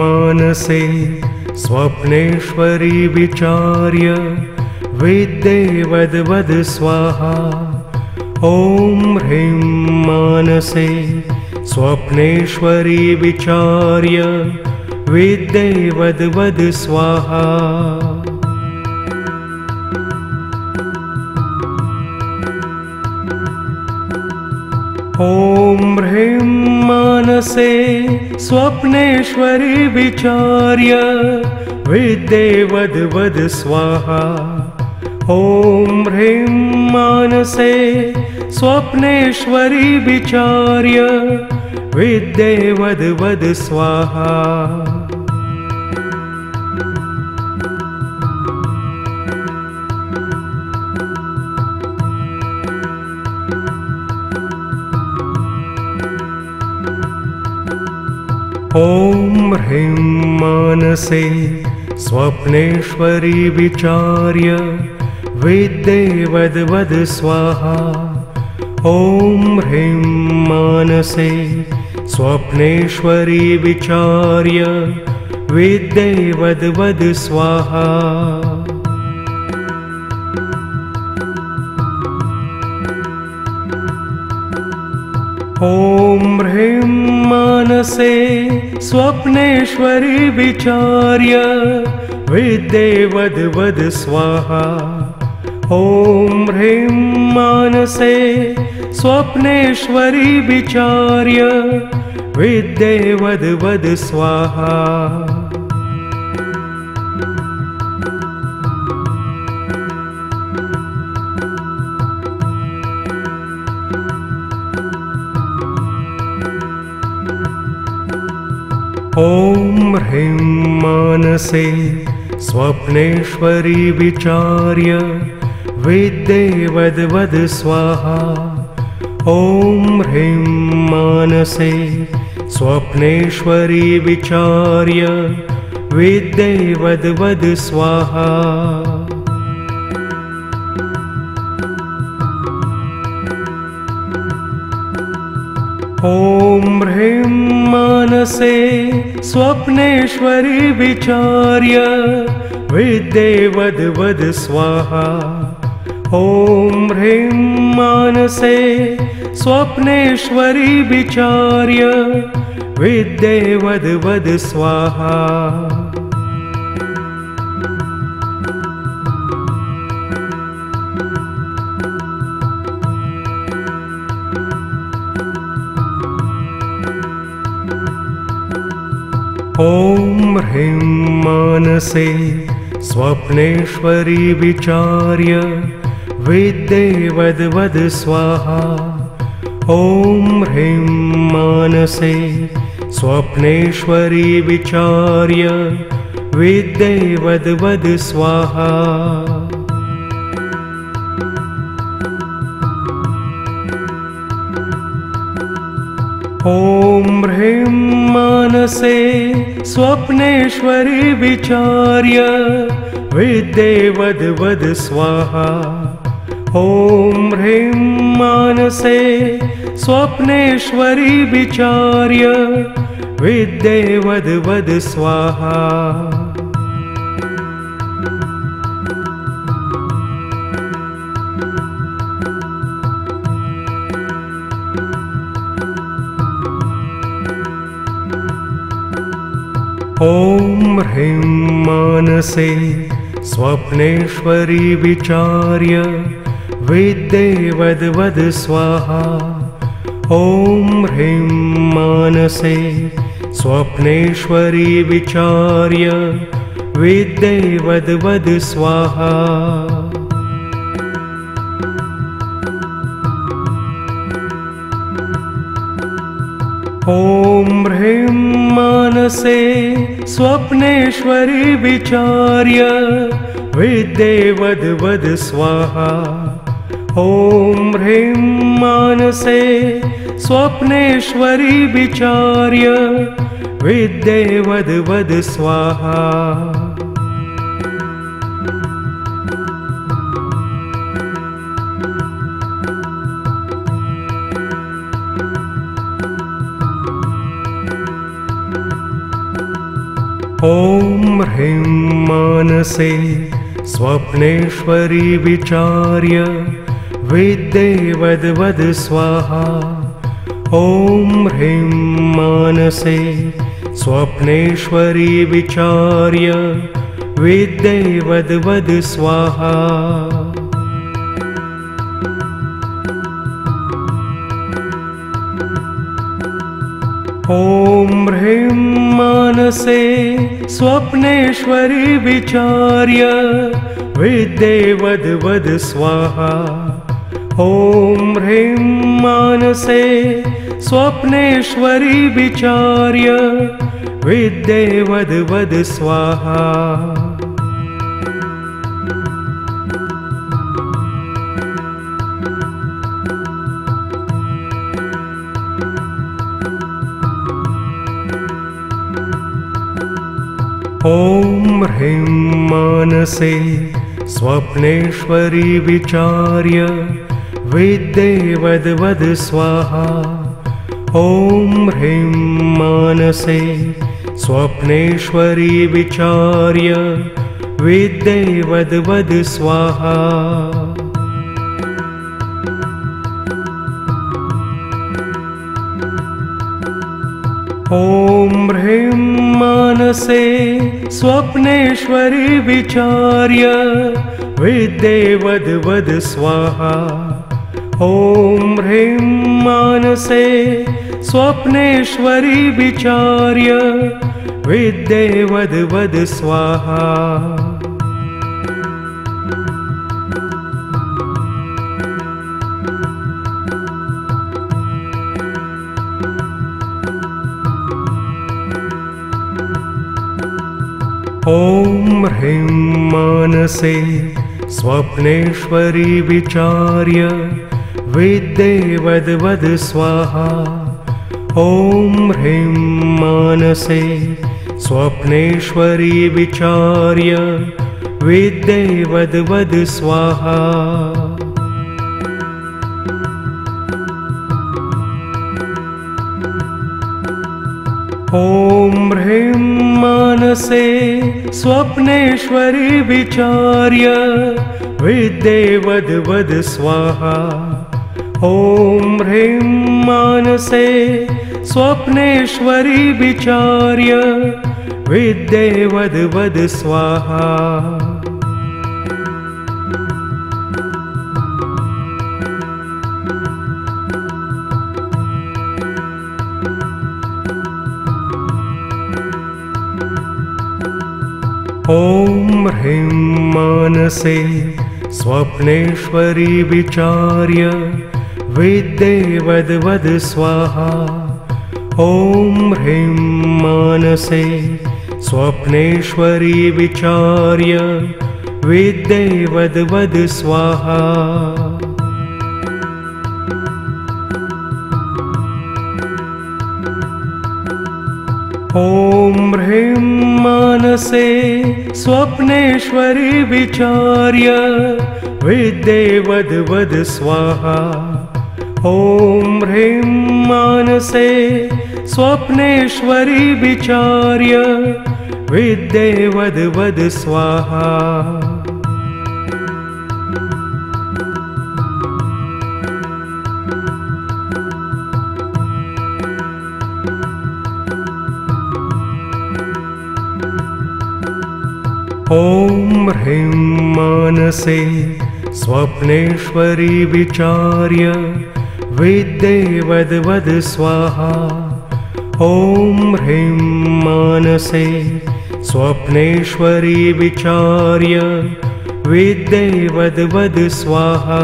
मानसे स्वप्नेश्वरी विचार्य विद्ये वद वद स्वाहा। ॐ ह्रीं मानसे स्वप्नेश्वरी विचार्य विद्ये वद वद स्वाहा। ॐ ह्रीं मानसे स्वप्नेश्वरी विचार्य विद्ये वद वद स्वाहा। ॐ ह्रीं मानसे स्वप्नेश्वरी विचार्य विद्ये वद वद स्वाहा। ॐ ह्रीं मानसे स्वप्नेश्वरी विचार्य विद्ये वद वद स्वाहा। ॐ ह्रीं मानसे स्वप्नेश्वरी विचार्य विद्ये वद वद स्वाहा। ॐ ह्रीं मानसे स्वप्नेश्वरी विचार्य विद्ये वद वद स्वाहा। ॐ ह्रीं मानसे स्वप्नेश्वरी विचार्य विद्ये वद वद स्वाहा। ॐ ह्रीं मानसे स्वप्नेश्वरी विचार्य विद्ये वद वद स्वाहा। ॐ ह्रीं मानसे स्वप्नेश्वरी विचार्य विद्ये वद वद स्वाहा। ॐ ह्रीं मानसे स्वप्नेश्वरी विचार्य विद्ये वद वद स्वाहा। ॐ ह्रीं मानसे स्वप्नेश्वरी विचार्य विद्ये वद वद स्वाहा। ॐ ह्रीं मानसे स्वप्नेश्वरी विचार्य विद्ये वद वद स्वाहा। ॐ ह्रीं मानसे स्वप्नेश्वरी विचार्य विद्ये वद वद स्वाहा। ॐ ह्रीं मानसे स्वप्नेश्वरी विचार्य विद्ये वद वद स्वाहा। ॐ ह्रीं मानसे स्वप्नेश्वरी विचार्य विद्ये वद वद स्वाहा। ॐ ह्रीं मानसे स्वप्नेश्वरी विचार्य विद्ये वद वद स्वाहा। ॐ ह्रीं मानसे स्वप्नेश्वरी विचार्य विद्ये वद वद स्वाहा। ॐ ह्रीं मानसे स्वप्नेश्वरी विचार्य विद्ये वद वद स्वाहा। ॐ ह्रीं मानसे स्वप्नेश्वरी विचार्य विद्ये वद वद स्वाहा। ॐ ॐ ह्रीं मानसे स्वप्नेश्वरी विचार्य विद्ये वद वद स्वाहा। ॐ ह्रीं मानसे स्वप्नेश्वरी विचार्य विद्ये वद वद स्वाहा। ॐ ह्रीं मानसे स्वप्नेश्वरी विचार्य विद्ये वद वद स्वाहा। ॐ ह्रीं मानसे स्वप्नेश्वरी विचार्य विद्ये वद वद स्वाहा। ॐ ह्रीं मानसे स्वप्नेश्वरी विचार्य विद्ये वद वद स्वाहा। ॐ ह्रीं मानसे स्वप्नेश्वरी विचार्य विद्ये वद वद स्वाहा। ॐ ह्रीं मानसे स्वप्नेश्वरी विचार्य विद्ये वद वद स्वाहा। ॐ ह्रीं मानसे स्वप्नेश्वरी विचार्य विद्ये वद वद स्वाहा। ॐ ह्रीं मानसे स्वप्नेश्वरी विचार्य विद्ये वद वद स्वाहा। ॐ ह्रीं मानसे स्वप्नेश्वरी विचार्य विद्ये वद वद स्वाहा। ॐ ह्रीं मानसे स्वप्नेश्वरी विचार्य विद्ये वद वद स्वाहा। ॐ ह्रीं मानसे स्वप्नेश्वरी विचार्य विद्ये वद वद स्वाहा। ॐ ह्रीं मानसे स्वप्नेश्वरी विचार्य विद्ये वद वद स्वाहा। ॐ ह्रीं मानसे स्वप्नेश्वरी विचार्य विद्ये वद वद स्वाहा। ॐ ह्रीं मानसे स्वप्नेश्वरी विचार्य विद्ये वद वद स्वाहा। ॐ ह्रीं मानसे स्वप्नेश्वरी विचार्य विद्ये वद वद स्वाहा। ॐ ह्रीं मानसे स्वप्नेश्वरी विचार्य विद्ये वद वद स्वाहा। ॐ ह्रीं मानसे स्वप्नेश्वरी विचार्य विद्ये वद वद स्वाहा।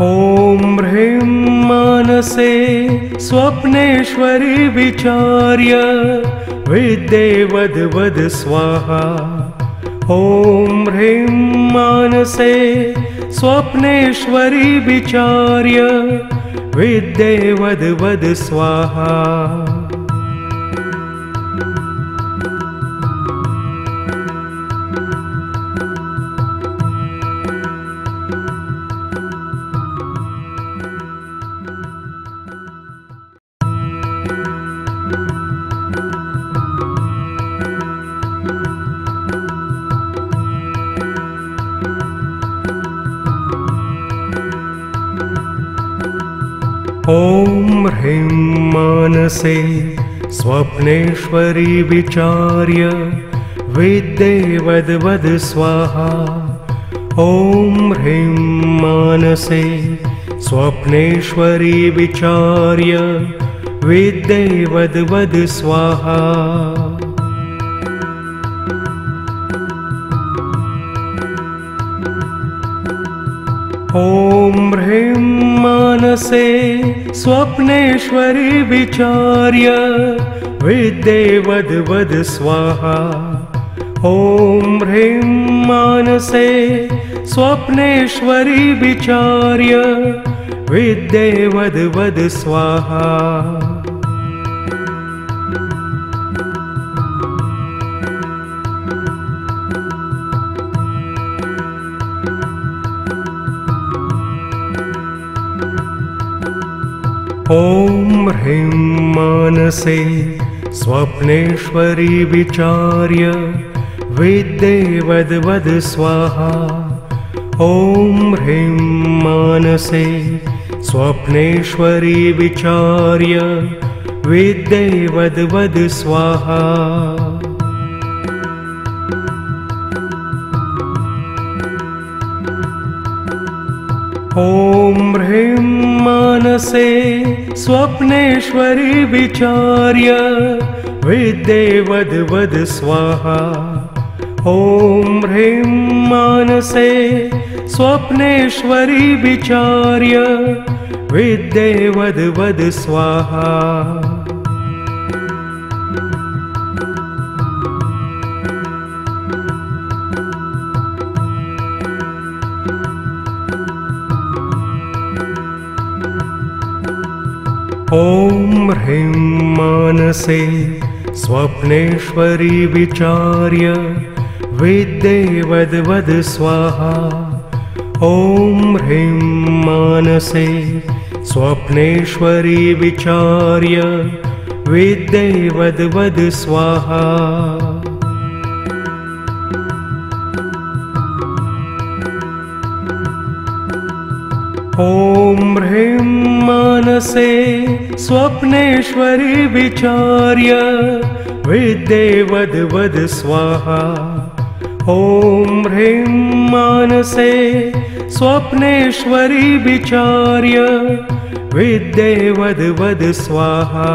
ॐ ह्रीं मानसे स्वप्नेश्वरी विचार्य विद्ये वद वद स्वाहा। ॐ ह्रीं मानसे स्वप्नेश्वरी विचार्य विद्ये वद वद स्वाहा। ह्रीं मानसे स्वप्नेश्वरी विचार्य विद्ये वद वद स्वाहा। ॐ ह्रीं मानसे स्वप्नेश्वरी विचार्य विद्ये वद वद स्वाहा। ॐ ह्रीं मानसे स्वप्नेश्वरी विचार्य विद्ये वद वद स्वाहा। ॐ ह्रीं मानसे स्वप्नेश्वरी विचार्य विद्ये वद वद स्वाहा। ॐ ह्रीं मानसे स्वप्नेश्वरी विचार्य विद्ये वद वद स्वाहा। ॐ ह्रीं मानसे स्वप्नेश्वरी विचार्य विद्ये वद वद स्वाहा। ॐ ह्रीं मानसे स्वप्नेश्वरी विचार्य विद्ये वद वद स्वाहा। ॐ ह्रीं मानसे स्वप्नेश्वरी विचार्य विद्ये वद वद स्वाहा। ॐ ह्रीं मानसे स्वप्नेश्वरी विचार्य विद्ये वद वद स्वाहा। ॐ ह्रीं मानसे स्वप्नेश्वरी विचार्य विद्ये वद वद स्वाहा। ॐ ह्रीं मानसे स्वप्नेश्वरी विचार्य विद्ये वद वद स्वाहा। ॐ ह्रीं मानसे स्वप्नेश्वरी विचार्य विद्ये वद वद स्वाहा।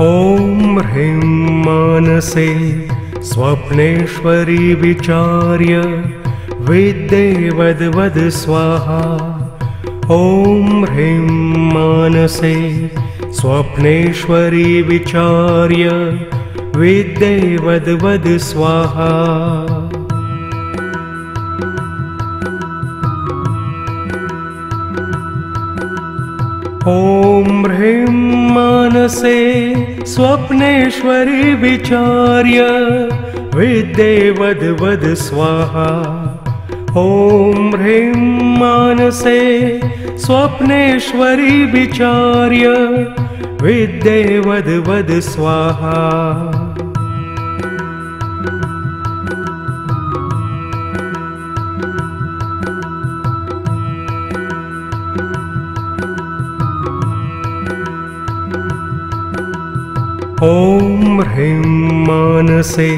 ॐ ह्रीं मानसे स्वप्नेश्वरी विचार्य विद्ये वद वद स्वाहा। ॐ ह्रीं मानसे स्वप्नेश्वरी विचार्य विद्ये वद वद स्वाहा। ॐ ह्रीं मानसे स्वप्नेश्वरी विचार्य विद्ये वद वद स्वाहा। ॐ ह्रीं मानसे स्वप्नेश्वरी विचार्य विद्ये वद वद स्वाहा। ॐ ह्रीं मानसे